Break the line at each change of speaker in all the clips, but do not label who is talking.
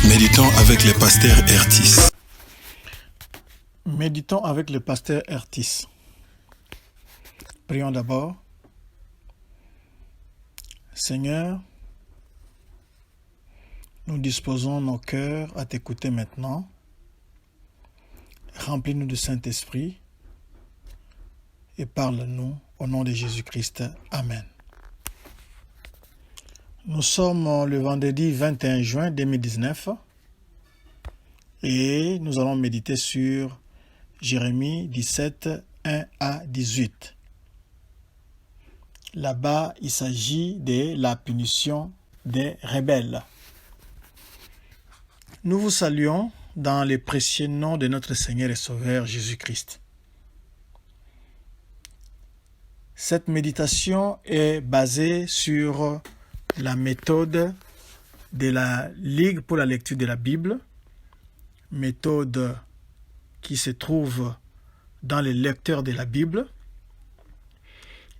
Méditons avec le pasteur Ertis.
Méditons avec le pasteur Ertis. Prions d'abord. Seigneur, nous disposons nos cœurs à t'écouter maintenant. Remplis-nous du Saint-Esprit et parle-nous au nom de Jésus-Christ. Amen. Nous sommes le vendredi 21 juin 2019 et nous allons méditer sur Jérémie 17, 1 à 18. Là-bas, il s'agit de la punition des rebelles. Nous vous saluons dans le précieux nom de notre Seigneur et Sauveur Jésus-Christ. Cette méditation est basée sur la méthode de la Ligue pour la lecture de la Bible, méthode qui se trouve dans les lecteurs de la Bible.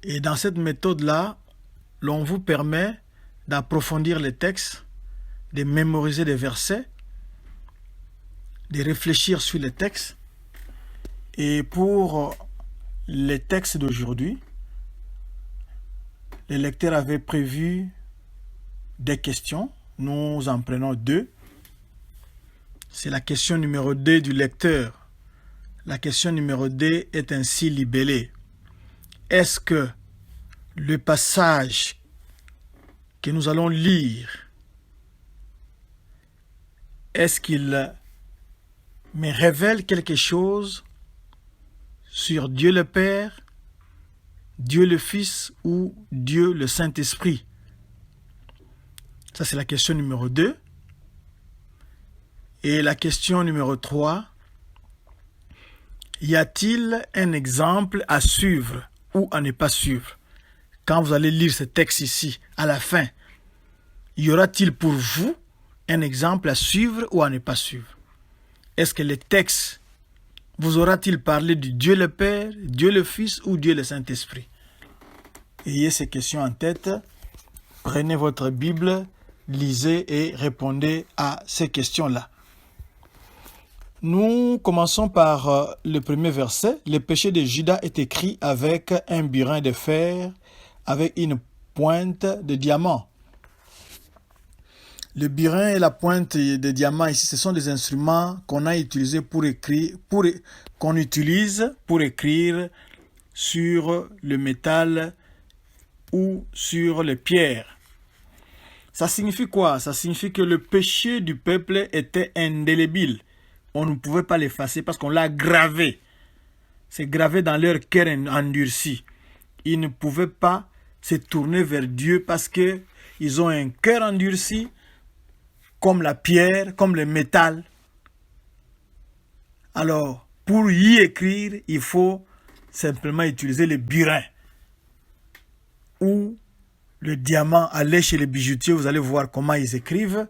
Et dans cette méthode-là, l'on vous permet d'approfondir les textes, de mémoriser les versets, de réfléchir sur les textes. Et pour les textes d'aujourd'hui, les lecteurs avaient prévu des questions. Nous en prenons deux. C'est la question numéro 2 du lecteur. La question numéro 2 est ainsi libellée. Est-ce que le passage que nous allons lire, est-ce qu'il me révèle quelque chose sur Dieu le Père, Dieu le Fils ou Dieu le Saint-Esprit? Ça, c'est la question numéro 2. Et la question numéro 3, y a-t-il un exemple à suivre ou à ne pas suivre? Quand vous allez lire ce texte ici, à la fin, y aura-t-il pour vous un exemple à suivre ou à ne pas suivre? Est-ce que le texte vous aura-t-il parlé de Dieu le Père, Dieu le Fils ou Dieu le Saint-Esprit? Ayez ces questions en tête. Prenez votre Bible, lisez et répondez à ces questions-là. Nous commençons par le premier verset. Le péché de Juda est écrit avec un burin de fer, avec une pointe de diamant. Le burin et la pointe de diamant ici, ce sont des instruments qu'on a utilisés pour écrire, qu'on utilise pour écrire sur le métal ou sur les pierres. Ça signifie quoi? Ça signifie que le péché du peuple était indélébile. On ne pouvait pas l'effacer parce qu'on l'a gravé. C'est gravé dans leur cœur endurci. Ils ne pouvaient pas se tourner vers Dieu parce qu'ils ont un cœur endurci comme la pierre, comme le métal. Alors, pour y écrire, il faut simplement utiliser le burin ou le diamant. Allez chez les bijoutiers, vous allez voir comment ils écrivent.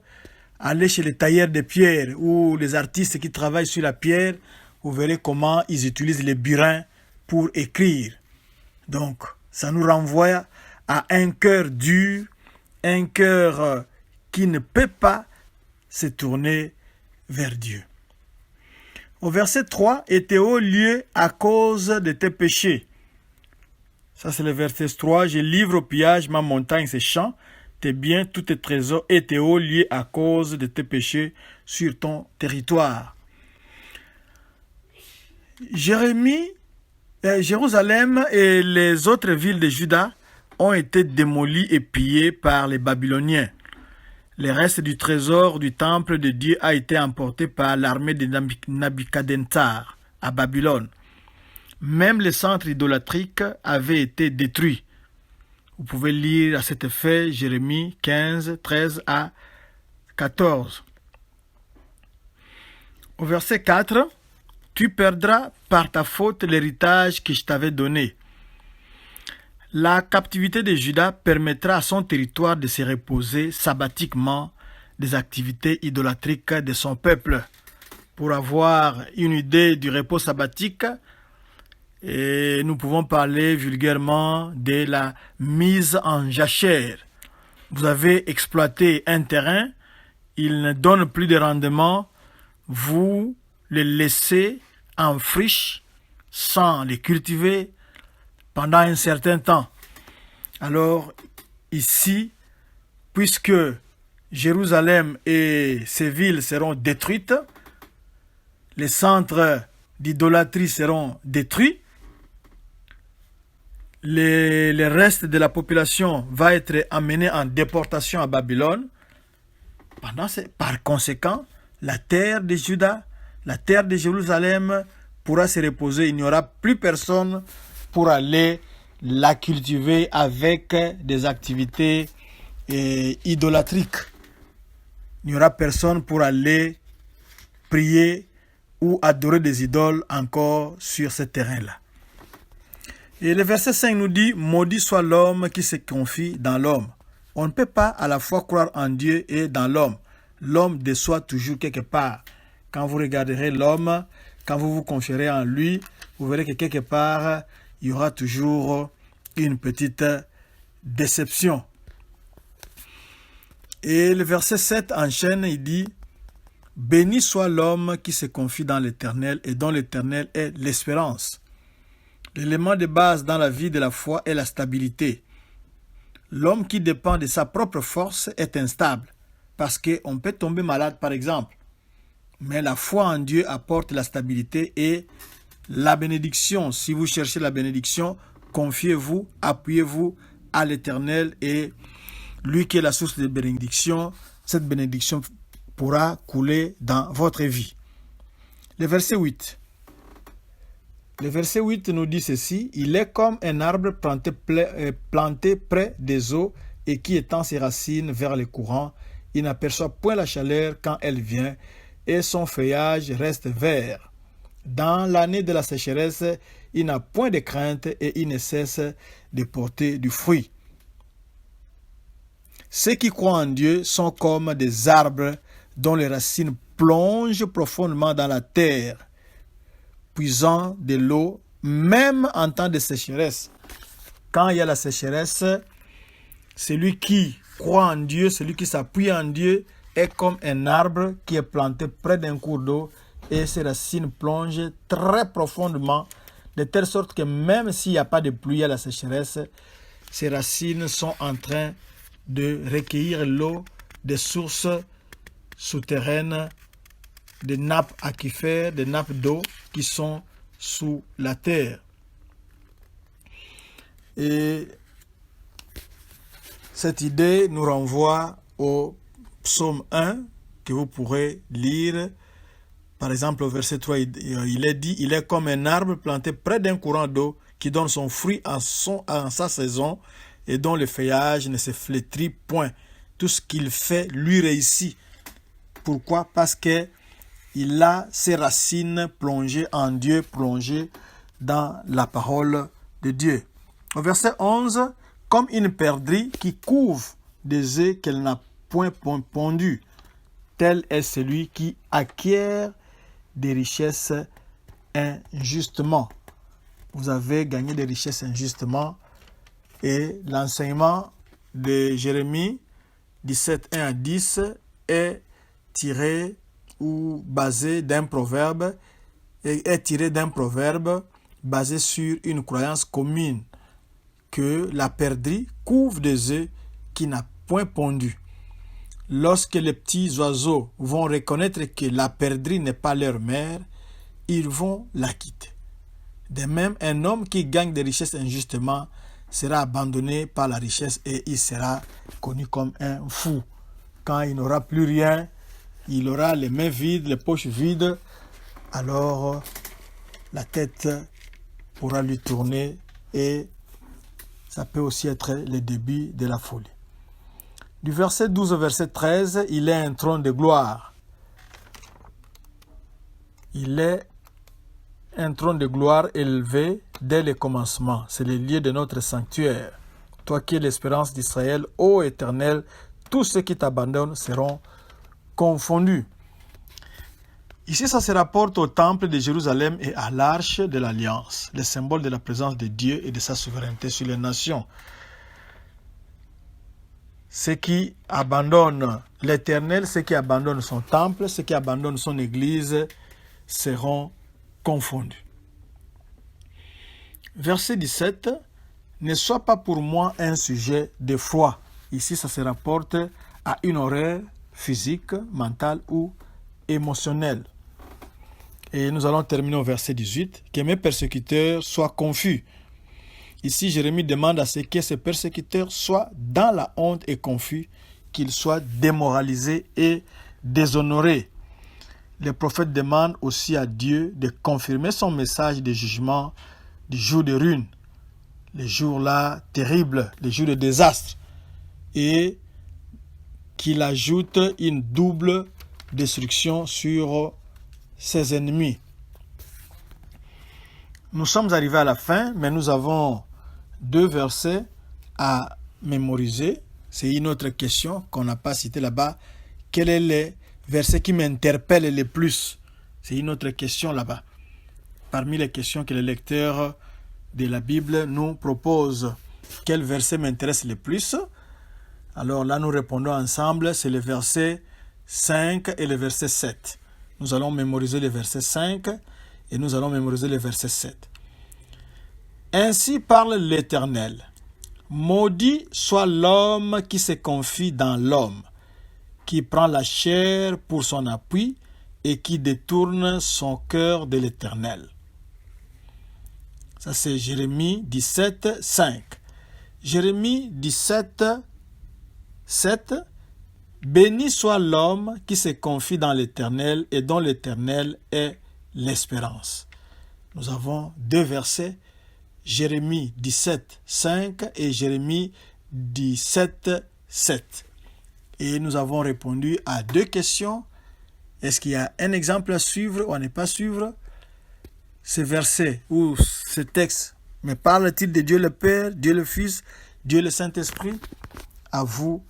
Allez chez les tailleurs de pierre ou les artistes qui travaillent sur la pierre, vous verrez comment ils utilisent les burins pour écrire. Donc, ça nous renvoie à un cœur dur, un cœur qui ne peut pas se tourner vers Dieu. Au verset 3, « Et tes hauts lieux à cause de tes péchés. » Ça c'est le verset 3. « Je livre au pillage ma montagne, ses champs. Tes biens, tous tes trésors et tes hauts liés à cause de tes péchés sur ton territoire. » Jérusalem et les autres villes de Juda ont été démolies et pillées par les Babyloniens. Le reste du trésor du temple de Dieu a été emporté par l'armée de Nabuchodonosor à Babylone. Même les centres idolatriques avaient été détruits. Vous pouvez lire à cet effet Jérémie 15, 13 à 14. Au verset 4, « Tu perdras par ta faute l'héritage que je t'avais donné. » La captivité de Juda permettra à son territoire de se reposer sabbatiquement des activités idolatriques de son peuple. Pour avoir une idée du repos sabbatique, et nous pouvons parler vulgairement de la mise en jachère. Vous avez exploité un terrain, ils ne donnent plus de rendement, vous les laissez en friche sans les cultiver pendant un certain temps. Alors ici, puisque Jérusalem et ses villes seront détruites, les centres d'idolâtrie seront détruits, le reste de la population va être amené en déportation à Babylone. Par conséquent, la terre de Juda, la terre de Jérusalem pourra se reposer. Il n'y aura plus personne pour aller la cultiver avec des activités idolâtriques. Il n'y aura personne pour aller prier ou adorer des idoles encore sur ce terrain-là. Et le verset 5 nous dit, maudit soit l'homme qui se confie dans l'homme. On ne peut pas à la fois croire en Dieu et dans l'homme. L'homme déçoit toujours quelque part. Quand vous regarderez l'homme, quand vous vous confierez en lui, vous verrez que quelque part, il y aura toujours une petite déception. Et le verset 7 enchaîne, il dit, béni soit l'homme qui se confie dans l'Éternel et dont l'Éternel est l'espérance. L'élément de base dans la vie de la foi est la stabilité. L'homme qui dépend de sa propre force est instable parce qu'on peut tomber malade par exemple. Mais la foi en Dieu apporte la stabilité et la bénédiction. Si vous cherchez la bénédiction, confiez-vous, appuyez-vous à l'Éternel et lui qui est la source de bénédiction, cette bénédiction pourra couler dans votre vie. Le verset 8. Le verset 8 nous dit ceci, « Il est comme un arbre planté près des eaux et qui étend ses racines vers les courants. Il n'aperçoit point la chaleur quand elle vient et son feuillage reste vert. Dans l'année de la sécheresse, il n'a point de crainte et il ne cesse de porter du fruit. » Ceux qui croient en Dieu sont comme des arbres dont les racines plongent profondément dans la terre, puisant de l'eau, même en temps de sécheresse. Quand il y a la sécheresse, celui qui croit en Dieu, celui qui s'appuie en Dieu, est comme un arbre qui est planté près d'un cours d'eau et ses racines plongent très profondément, de telle sorte que même s'il n'y a pas de pluie à la sécheresse, ses racines sont en train de recueillir l'eau des sources souterraines, des nappes aquifères, des nappes d'eau qui sont sous la terre. Et cette idée nous renvoie au psaume 1 que vous pourrez lire. Par exemple, au verset 3, il est dit, il est comme un arbre planté près d'un courant d'eau qui donne son fruit en sa saison et dont le feuillage ne se flétrit point. Tout ce qu'il fait lui réussit. Pourquoi? Parce que il a ses racines plongées en Dieu, plongées dans la parole de Dieu. Au verset 11, comme une perdrix qui couve des œufs qu'elle n'a point pondus, tel est celui qui acquiert des richesses injustement. Vous avez gagné des richesses injustement. Et l'enseignement de Jérémie 17, 1 à 10 est tiré ou basé d'un proverbe, est tiré d'un proverbe basé sur une croyance commune que la perdrix couve des œufs qui n'a point pondu. Lorsque les petits oiseaux vont reconnaître que la perdrix n'est pas leur mère, ils vont la quitter. De même, un homme qui gagne des richesses injustement sera abandonné par la richesse et il sera connu comme un fou. Quand il n'aura plus rien, il aura les mains vides, les poches vides, alors la tête pourra lui tourner et ça peut aussi être le début de la folie. Du verset 12 au verset 13, il est un trône de gloire. Il est un trône de gloire élevé dès le commencement. C'est le lieu de notre sanctuaire. Toi qui es l'espérance d'Israël, ô Éternel, tous ceux qui t'abandonnent seront confondus. Ici, ça se rapporte au temple de Jérusalem et à l'arche de l'Alliance, le symbole de la présence de Dieu et de sa souveraineté sur les nations. ceux qui abandonnent l'Éternel, ceux qui abandonnent son temple, ceux qui abandonnent son église seront confondus. Verset 17. Ne sois pas pour moi un sujet de foi. Ici, ça se rapporte à une horreur physique, mentale ou émotionnelle. Et nous allons terminer au verset 18. Que mes persécuteurs soient confus. Ici, Jérémie demande à ce que ces persécuteurs soient dans la honte et confus, qu'ils soient démoralisés et déshonorés. Le prophète demande aussi à Dieu de confirmer son message de jugement du jour de ruine, les jours-là terribles, les jours de désastre, et qu'il ajoute une double destruction sur ses ennemis. Nous sommes arrivés à la fin, mais nous avons 2 versets à mémoriser. C'est une autre question qu'on n'a pas citée là-bas. Quel est le verset qui m'interpelle le plus? C'est une autre question là-bas. Parmi les questions que le lecteur de la Bible nous propose, quel verset m'intéresse le plus? Alors là, nous répondons ensemble, c'est le verset 5 et le verset 7. Nous allons mémoriser le verset 5 et nous allons mémoriser le verset 7. Ainsi parle l'Éternel. Maudit soit l'homme qui se confie dans l'homme, qui prend la chair pour son appui et qui détourne son cœur de l'Éternel. Ça, c'est Jérémie 17, 5. Jérémie 17, 7. Béni soit l'homme qui se confie dans l'Éternel et dont l'Éternel est l'espérance. Nous avons 2 versets, Jérémie 17, 5 et Jérémie 17, 7. Et nous avons répondu à 2 questions. Est-ce qu'il y a un exemple à suivre ou à ne pas suivre? Ce verset ou ce texte me parle-t-il de Dieu le Père, Dieu le Fils, Dieu le Saint-Esprit? À vous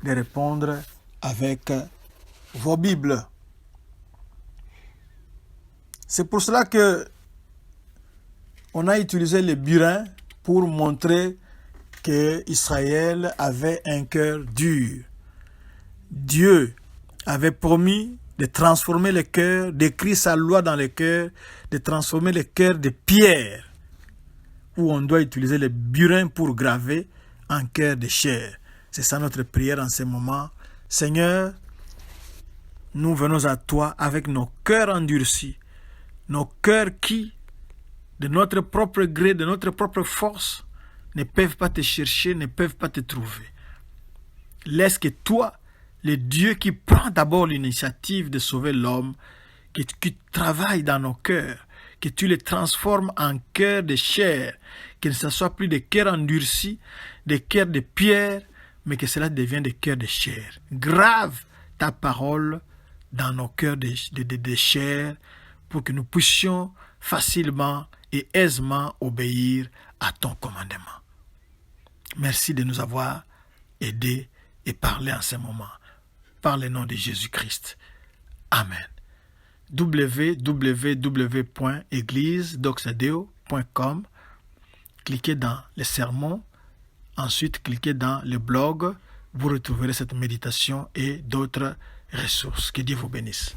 de répondre avec vos Bibles. C'est pour cela que on a utilisé le burin pour montrer que Israël avait un cœur dur. Dieu avait promis de transformer le cœur, d'écrire sa loi dans le cœur, de transformer le cœur de pierre, où on doit utiliser le burin pour graver en cœur de chair. C'est ça notre prière en ce moment. Seigneur, nous venons à toi avec nos cœurs endurcis, nos cœurs qui, de notre propre gré, de notre propre force, ne peuvent pas te chercher, ne peuvent pas te trouver. Laisse que toi, le Dieu qui prend d'abord l'initiative de sauver l'homme, que tu travailles dans nos cœurs, que tu les transformes en cœurs de chair, que ce ne soit plus des cœurs endurcis, des cœurs de pierre, mais que cela devienne des cœurs de chair. Grave ta parole dans nos cœurs de chair pour que nous puissions facilement et aisément obéir à ton commandement. Merci de nous avoir aidés et parlé en ce moment. Par le nom de Jésus-Christ. Amen. www.églisedoxadeo.com. Cliquez dans les sermons. Ensuite, cliquez dans le blog. Vous retrouverez cette méditation et d'autres ressources. Que Dieu vous bénisse.